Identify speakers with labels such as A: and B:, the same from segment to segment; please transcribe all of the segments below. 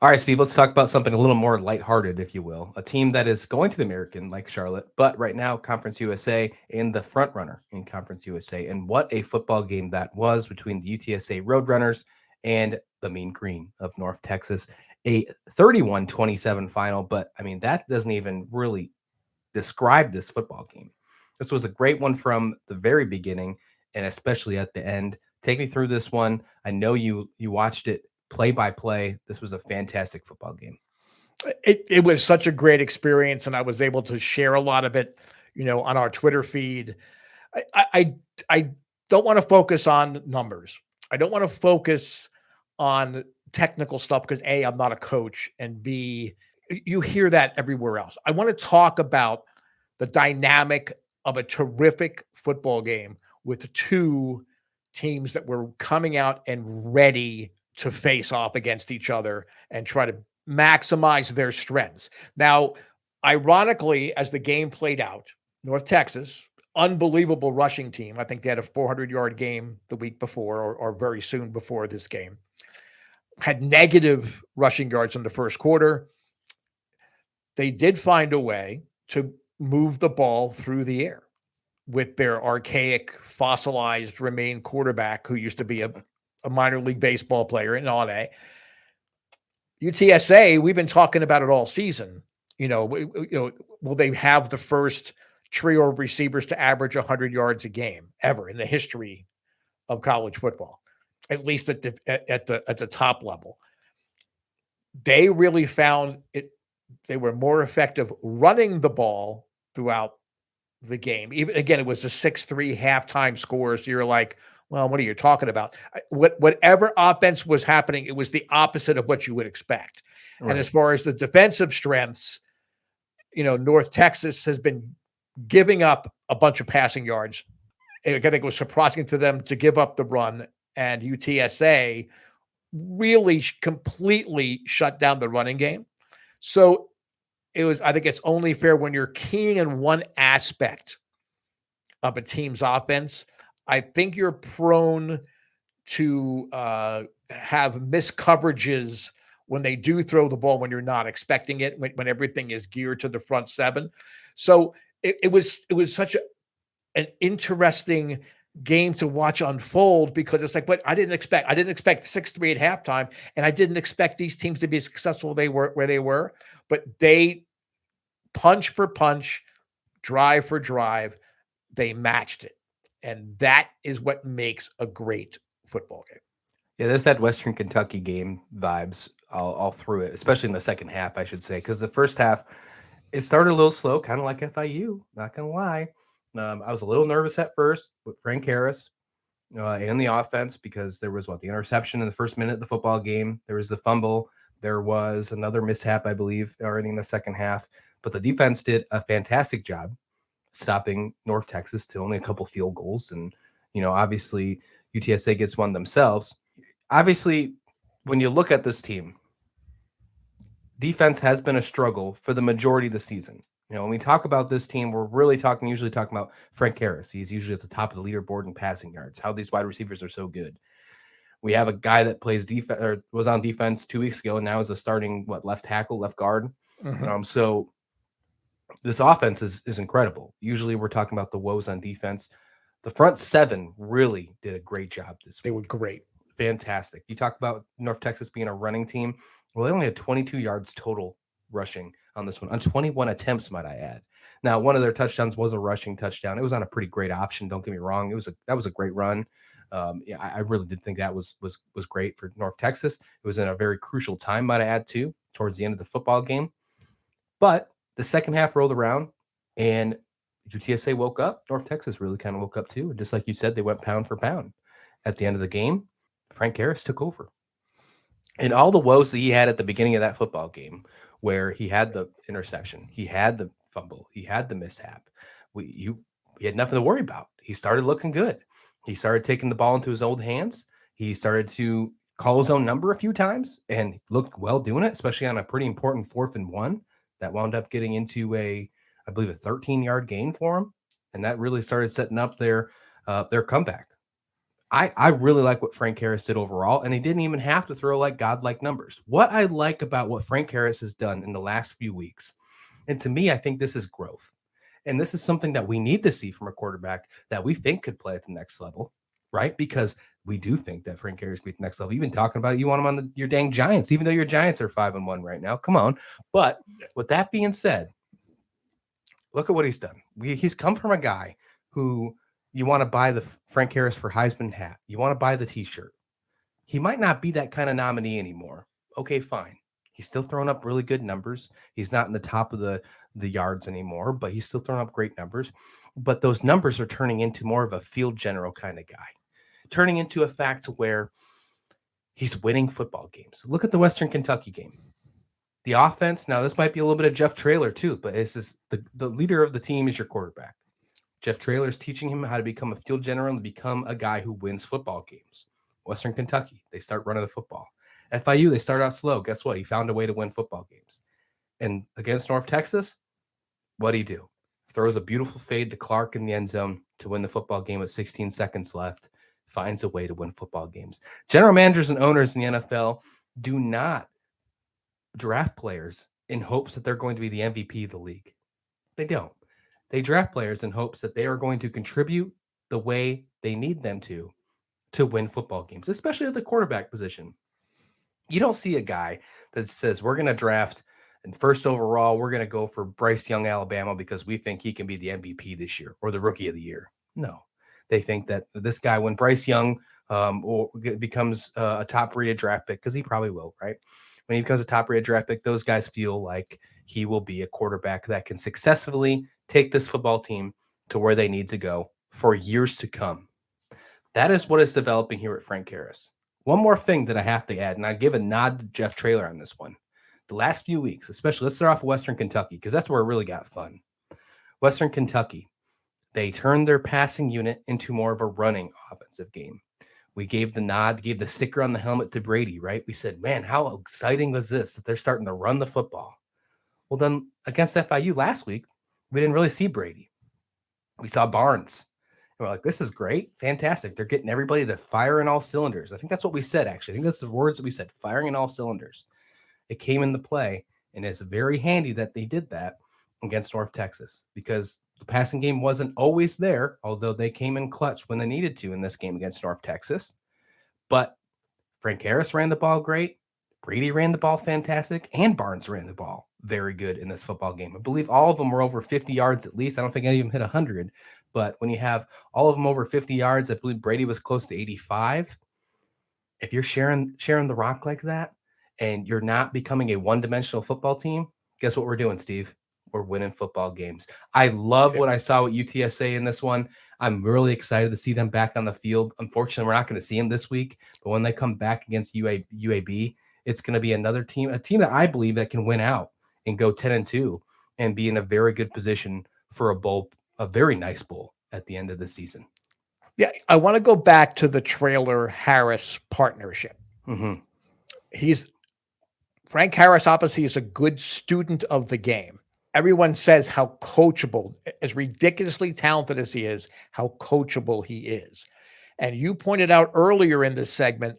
A: All right, Steve, let's talk about something a little more lighthearted, if you will. A team that is going to the American, like Charlotte, but right now, Conference USA and the front runner in Conference USA. And what a football game that was between the UTSA Roadrunners and the Mean Green of North Texas. A 31-27 final, but I mean, that doesn't even really describe this football game. This was a great one from the very beginning and especially at the end. Take me through this one. I know you watched it play by play. This was a fantastic football game.
B: It was such a great experience, and I was able to share a lot of it, on our Twitter feed. I don't want to focus on numbers. I don't want to focus on technical stuff because A, I'm not a coach, and B, you hear that everywhere else. I want to talk about the dynamic of a terrific football game with two teams that were coming out and ready to face off against each other and try to maximize their strengths. Now, ironically, as the game played out, North Texas, unbelievable rushing team. I think they had a 400-yard game the week before or very soon before this game. Had negative rushing yards in the first quarter. They did find a way to move the ball through the air with their archaic, fossilized remain quarterback who used to be a minor league baseball player in LA. UTSA, we've been talking about it all season. Will they have the first trio of receivers to average 100 yards a game ever in the history of college football, at least at the top level? They really found it. They were more effective running the ball throughout the game. Even again, it was a 6-3 halftime score. So you're like, well, what are you talking about? Whatever offense was happening, it was the opposite of what you would expect. Right. And as far as the defensive strengths, North Texas has been giving up a bunch of passing yards. I think it was surprising to them to give up the run, and UTSA really completely shut down the running game. So I think it's only fair when you're keying in one aspect of a team's offense. I think you're prone to have missed coverages when they do throw the ball when you're not expecting it, when everything is geared to the front seven. So it was such an interesting game to watch unfold because it's like, but I didn't expect 6-3 at halftime, and I didn't expect these teams to be successful where they were, but they punch for punch, drive for drive, they matched it. And that is what makes a great football game.
A: Yeah, this had Western Kentucky game vibes all through it, especially in the second half, I should say, because the first half, it started a little slow, kind of like FIU, not going to lie. I was a little nervous at first with Frank Harris and the offense because there was, the interception in the first minute of the football game. There was the fumble. There was another mishap, I believe, already in the second half. But the defense did a fantastic job stopping North Texas to only a couple field goals. And, obviously UTSA gets one themselves. Obviously, when you look at this team, defense has been a struggle for the majority of the season. When we talk about this team, we're really usually talking about Frank Harris. He's usually at the top of the leaderboard in passing yards, how these wide receivers are so good. We have a guy that plays defense or was on defense 2 weeks ago and now is a starting, left tackle, left guard. Mm-hmm. So this offense is incredible. Usually we're talking about the woes on defense. The front seven really did a great job this week.
B: They were great.
A: Fantastic. You talk about North Texas being a running team. Well, they only had 22 yards total rushing on this one, on 21 attempts, might I add. Now, one of their touchdowns was a rushing touchdown. It was on a pretty great option. Don't get me wrong. That was a great run. I really did think that was great for North Texas. It was in a very crucial time, might I add, too, towards the end of the football game. But the second half rolled around, and UTSA woke up. North Texas really kind of woke up, too. And just like you said, they went pound for pound. At the end of the game, Frank Harris took over. And all the woes that he had at the beginning of that football game, where he had the interception, he had the fumble, he had the mishap, he had nothing to worry about. He started looking good. He started taking the ball into his old hands. He started to call his own number a few times and looked well doing it, especially on a pretty important 4th and 1 that wound up getting into I believe, a 13-yard gain for him. And that really started setting up their comeback. I really like what Frank Harris did overall, and he didn't even have to throw like godlike numbers. What I like about what Frank Harris has done in the last few weeks, and to me, I think this is growth. And this is something that we need to see from a quarterback that we think could play at the next level, right? Because we do think that Frank Harris could be at the next level. You've been talking about it. You want him on your dang Giants, even though your Giants are 5-1 right now. Come on. But with that being said, look at what he's done. He's come from a guy who you want to buy the Frank Harris for Heisman hat. You want to buy the t-shirt. He might not be that kind of nominee anymore. Okay, fine. He's still throwing up really good numbers. He's not in the top of the yards anymore, but he's still throwing up great numbers. But those numbers are turning into more of a field general kind of guy, turning into a fact where he's winning football games. Look at the Western Kentucky game. The offense, now this might be a little bit of Jeff Traylor too, but it's just the leader of the team is your quarterback. Jeff Traylor is teaching him how to become a field general and become a guy who wins football games. Western Kentucky, they start running the football. FIU, they start out slow. Guess what? He found a way to win football games. And against North Texas, what do you do? Throws a beautiful fade to Clark in the end zone to win the football game with 16 seconds left. Finds a way to win football games. General managers and owners in the NFL do not draft players in hopes that they're going to be the MVP of the league. They don't. They draft players in hopes that they are going to contribute the way they need them to win football games, especially at the quarterback position. You don't see a guy that says, we're going to draft and first overall, we're going to go for Bryce Young, Alabama, because we think he can be the MVP this year or the rookie of the year. No, they think that this guy, when Bryce Young becomes a top-rated draft pick, because he probably will, right? When he becomes a top-rated draft pick, those guys feel like he will be a quarterback that can successfully take this football team to where they need to go for years to come. That is what is developing here at Frank Harris. One more thing that I have to add, and I give a nod to Jeff Traylor on this one. The last few weeks, especially, let's start off with Western Kentucky, because that's where it really got fun. Western Kentucky, they turned their passing unit into more of a running offensive game. We gave the nod, gave the sticker on the helmet to Brady, right? We said, man, how exciting was this that they're starting to run the football? Well, then against FIU last week, we didn't really see Brady. We saw Barnes. And we're like, this is great. Fantastic. They're getting everybody to fire in all cylinders. I think that's what we said, actually. I think that's the words that we said, firing in all cylinders. It came into play, and it's very handy that they did that against North Texas because the passing game wasn't always there, although they came in clutch when they needed to in this game against North Texas. But Frank Harris ran the ball great. Brady ran the ball fantastic, and Barnes ran the ball very good in this football game. I believe all of them were over 50 yards at least. I don't think any of them hit 100, but when you have all of them over 50 yards, I believe Brady was close to 85. If you're sharing the rock like that and you're not becoming a one-dimensional football team, guess what we're doing, Steve? We're winning football games. I love what I saw with UTSA in this one. I'm really excited to see them back on the field. Unfortunately, we're not going to see them this week, but when they come back against UAB, it's going to be another team, a team that I believe that can win out and go 10-2 and be in a very good position for a bowl, a very nice bowl at the end of the season.
B: Yeah, I want to go back to the Traylor-Harris partnership.
A: Mm-hmm.
B: Frank Harris, obviously, is a good student of the game. Everyone says how coachable, as ridiculously talented as he is, how coachable he is. And you pointed out earlier in this segment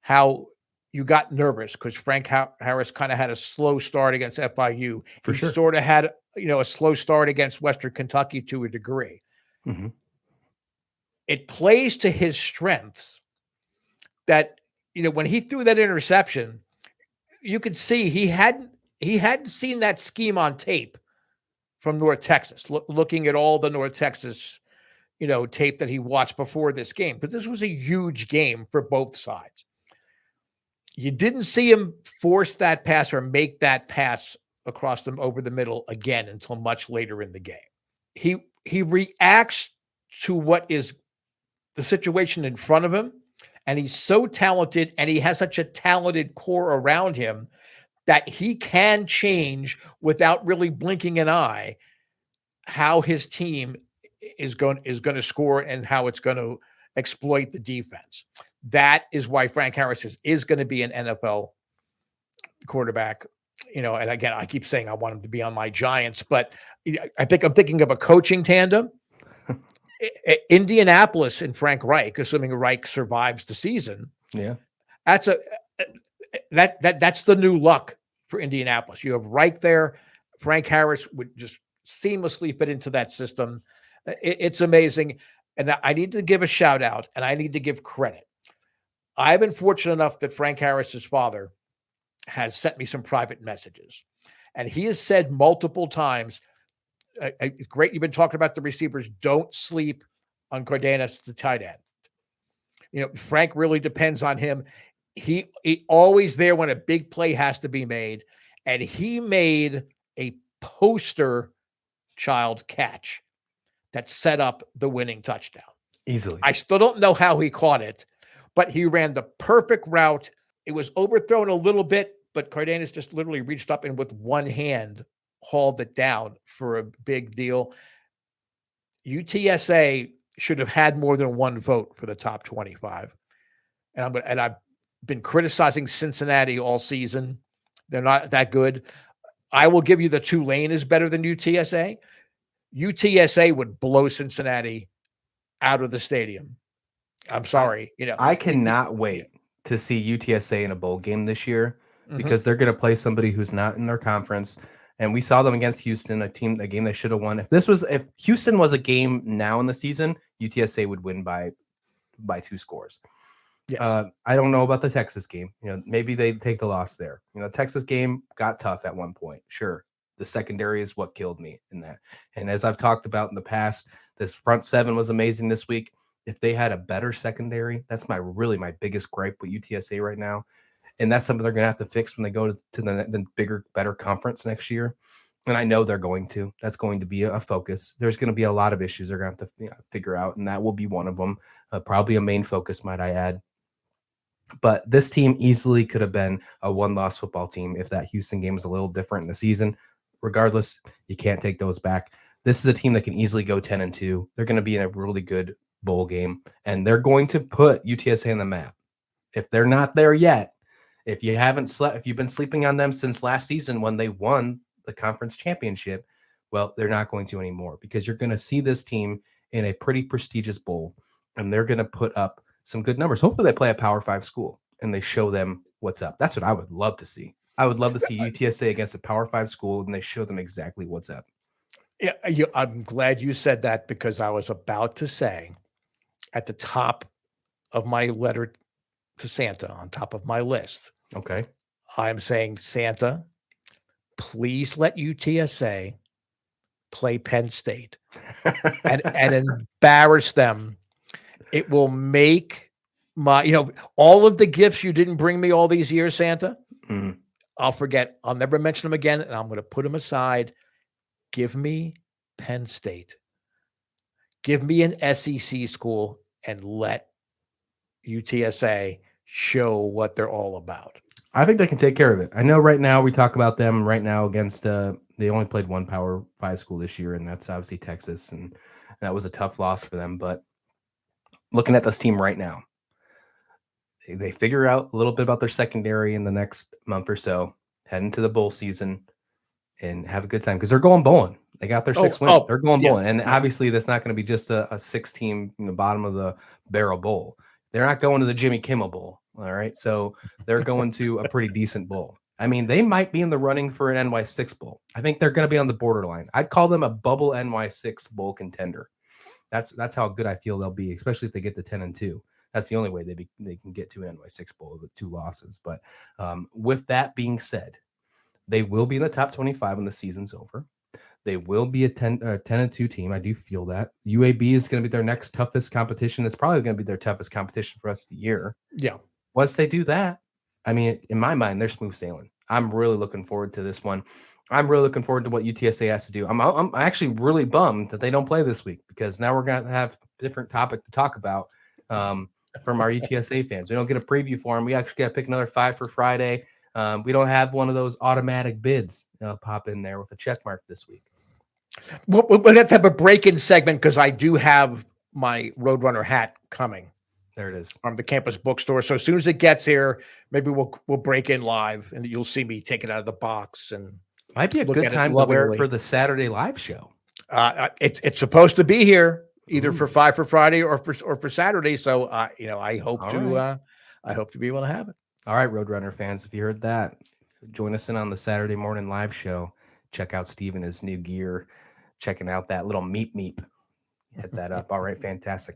B: how you got nervous because Frank Harris kind of had a slow start against FIU.
A: For
B: he
A: sure.
B: Sort of had, a slow start against Western Kentucky to a degree.
A: Mm-hmm.
B: It plays to his strengths that, when he threw that interception, you could see he hadn't seen that scheme on tape from North Texas, looking at all the North Texas, tape that he watched before this game. But this was a huge game for both sides. You didn't see him force that pass or make that pass across them over the middle again until much later in the game. He reacts to what is the situation in front of him, and he's so talented, and he has such a talented core around him that he can change without really blinking an eye how his team is going to score and how it's going to exploit the defense. That is why Frank Harris is going to be an NFL quarterback. And again, I keep saying I want him to be on my Giants, but I think I'm thinking of a coaching tandem. Indianapolis and Frank Reich, assuming Reich survives the season,
A: Yeah.
B: that's that's the new luck for Indianapolis. You have Reich there. Frank Harris would just seamlessly fit into that system. It's amazing. And I need to give a shout out and I need to give credit. I've been fortunate enough that Frank Harris's father has sent me some private messages. And he has said multiple times, it's great you've been talking about the receivers. Don't sleep on Cardenas, the tight end. Frank really depends on him. He always there when a big play has to be made. And he made a poster child catch that set up the winning touchdown.
A: Easily.
B: I still don't know how he caught it, but he ran the perfect route. It was overthrown a little bit, but Cardenas just literally reached up and with one hand hauled it down for a big deal. UTSA should have had more than one vote for the top 25. And I've been criticizing Cincinnati all season. They're not that good. I will give you the Tulane is better than UTSA. UTSA would blow Cincinnati out of the stadium. I'm sorry.
A: I cannot wait to see UTSA in a bowl game this year because they're going to play somebody who's not in their conference. And we saw them against Houston, a game they should have won. If Houston was a game now in the season, UTSA would win by 2 scores.
B: Yes.
A: I don't know about the Texas game. Maybe they take the loss there. Texas game got tough at one point. Sure. The secondary is what killed me in that. And as I've talked about in the past, this front seven was amazing this week. If they had a better secondary, that's my biggest gripe with UTSA right now. And that's something they're going to have to fix when they go to the bigger, better conference next year. And I know they're going to. That's going to be a focus. There's going to be a lot of issues they're going to have to figure out, and that will be one of them. Probably a main focus, might I add. But this team easily could have been a one-loss football team if that Houston game was a little different in the season. Regardless, you can't take those back. This is a team that can easily go 10-2. They're going to be in a really good bowl game, and they're going to put UTSA on the map. If they're not there yet, if you've been sleeping on them since last season when they won the conference championship, well, they're not going to anymore because you're going to see this team in a pretty prestigious bowl, and they're going to put up some good numbers. Hopefully they play a Power 5 school and they show them what's up. That's what I would love to see. I would love to see UTSA against a Power 5 school and they show them exactly what's up.
B: Yeah, I'm glad you said that because I was about to say at the top of my letter to Santa, on top of my list.
A: Okay.
B: I'm saying, Santa, please let UTSA play Penn State and embarrass them. It will make all of the gifts you didn't bring me all these years, Santa, I'll forget. I'll never mention them again, and I'm going to put them aside. Give me Penn State. Give me an SEC school and let UTSA show what they're all about.
A: I think they can take care of it. I know right now we talk about them right now against they only played one Power 5 school this year, and that's obviously Texas, and that was a tough loss for them. But looking at this team right now, they figure out a little bit about their secondary in the next month or so, head into the bowl season, and have a good time because they're going bowling. They got their 6 wins. They're going bowling. And obviously that's not going to be just a 6-team in the bottom of the barrel bowl. They're not going to the Jimmy Kimmel Bowl. All right. So they're going to a pretty decent bowl. I mean, they might be in the running for an NY6 bowl. I think they're going to be on the borderline. I'd call them a bubble NY6 bowl contender. That's how good I feel they'll be, especially if they get to 10-2. That's the only way they can get to an NY6 bowl with 2 losses. But with that being said, they will be in the top 25 when the season's over. They will be a 10-2 team. I do feel that. UAB is going to be their next toughest competition. It's probably going to be their toughest competition for the rest of the year.
B: Yeah.
A: Once they do that, I mean, in my mind, they're smooth sailing. I'm really looking forward to this one. I'm really looking forward to what UTSA has to do. I'm actually really bummed that they don't play this week because now we're going to have a different topic to talk about from our UTSA fans. We don't get a preview for them. We actually got to pick another 5 for Friday. We don't have one of those automatic bids pop in there with a check mark this week.
B: We'll have to have a break-in segment because I do have my Roadrunner hat coming.
A: There it is.
B: From the campus bookstore. So as soon as it gets here, maybe we'll break in live and you'll see me take it out of the box. And
A: might be a good time to wear it for the Saturday live show.
B: It's supposed to be here. either for
A: Ooh,
B: 5 for Friday or for Saturday. So I hope
A: all
B: to
A: right.
B: be able to have it.
A: All right, Roadrunner fans, if you heard that, join us in on the Saturday morning live show. Check out Steve and his new gear. Checking out that little meep meep. Hit that up. All right, fantastic.